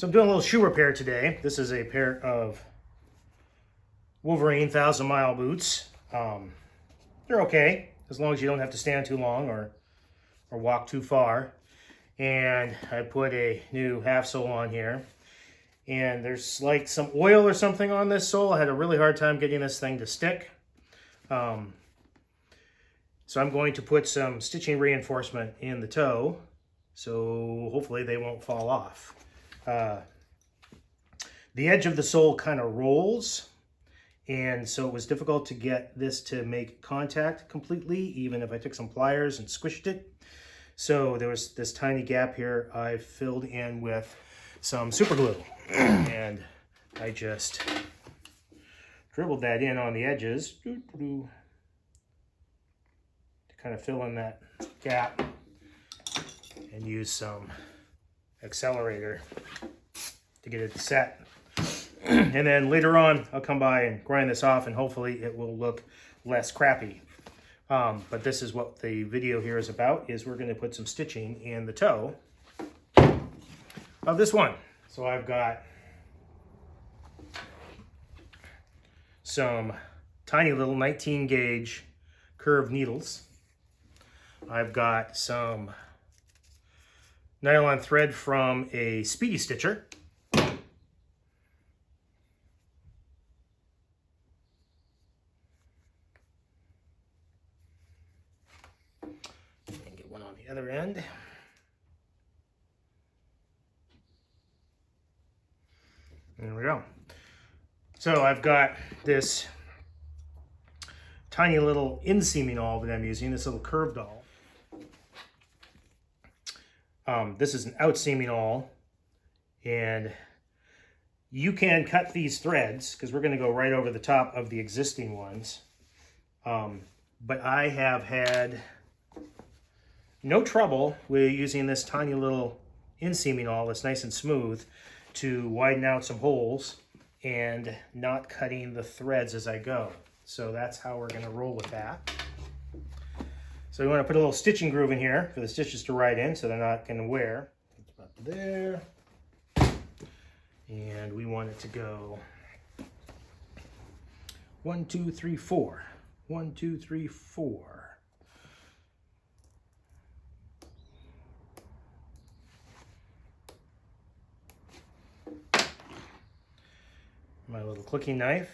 So I'm doing a little shoe repair today. This is a pair of Wolverine 1,000-mile boots. They're okay as long as you don't have to stand too long or walk too far. And I put a new half sole on here. And there's like some oil or something on this sole. I had a really hard time getting this thing to stick. So I'm going to put some stitching reinforcement in the toe, so hopefully they won't fall off. The edge of the sole kind of rolls, and so it was difficult to get this to make contact completely, even if I took some pliers and squished it. So there was this tiny gap here I filled in with some super glue, and I just dribbled that in on the edges to kind of fill in that gap, and use some accelerator to get it set. And then later on I'll come by and grind this off, and hopefully it will look less crappy. But this is what the video here is about, is we're going to put some stitching in the toe of this one. So I've got some tiny little 19 gauge curved needles. I've got some nylon thread from a Speedy Stitcher. And get one on the other end. There we go. So I've got this tiny little inseaming awl that I'm using, this little curved awl. This is an outseaming awl, and you can cut these threads because we're going to go right over the top of the existing ones. But I have had no trouble with using this tiny little inseaming awl that's nice and smooth to widen out some holes and not cutting the threads as I go. So that's how we're going to roll with that. So we want to put a little stitching groove in here for the stitches to ride in so they're not going to wear. It's about there. And we want it to go 1, 2, 3, 4. 1, 2, 3, 4. My little clicking knife.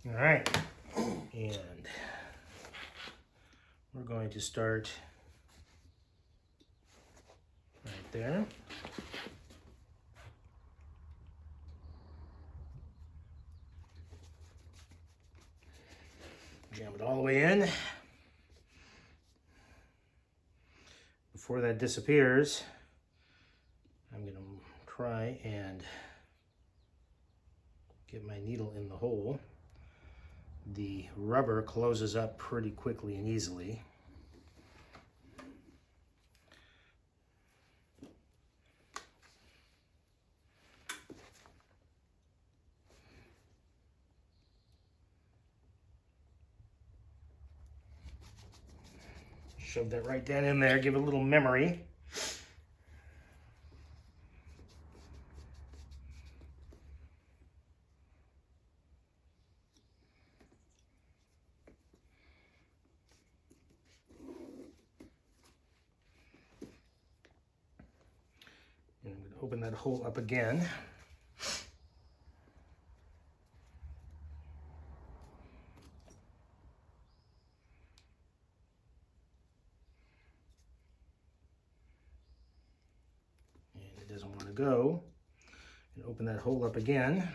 All right, and we're going to start right there. Jam it all the way in. Before that disappears, I'm going to try and get my needle in the hole. The rubber closes up pretty quickly and easily. Shove that right down in there, give it a little memory. And I'm going to open that hole up again. doesn't want to go. And open that hole up again.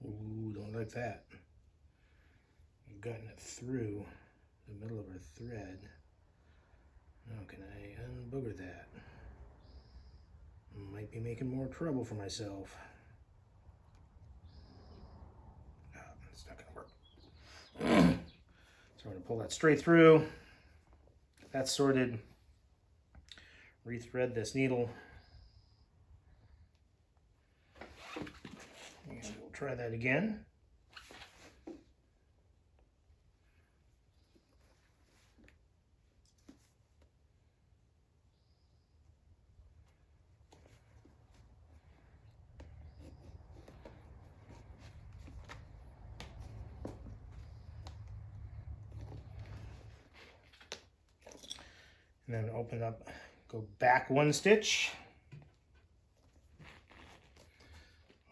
Ooh, don't like that. I've gotten it through the middle of our thread. Now can I unbooger that? Might be making more trouble for myself. It's not gonna work. So I'm gonna pull that straight through. Get that sorted. Rethread this needle. And we'll try that again. And then open up, go back one stitch.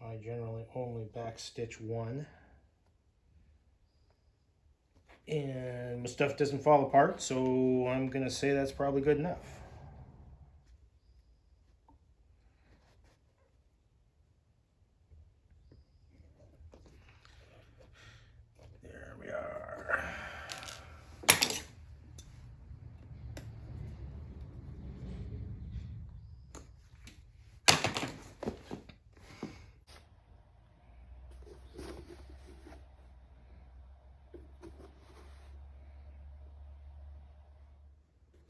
I generally only back stitch one. And my stuff doesn't fall apart, so I'm gonna say that's probably good enough. There we are.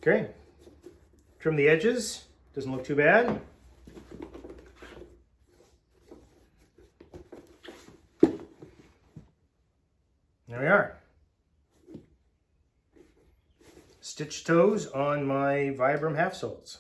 Okay, trim the edges, doesn't look too bad. There we are. Stitch toes on my Vibram half soles.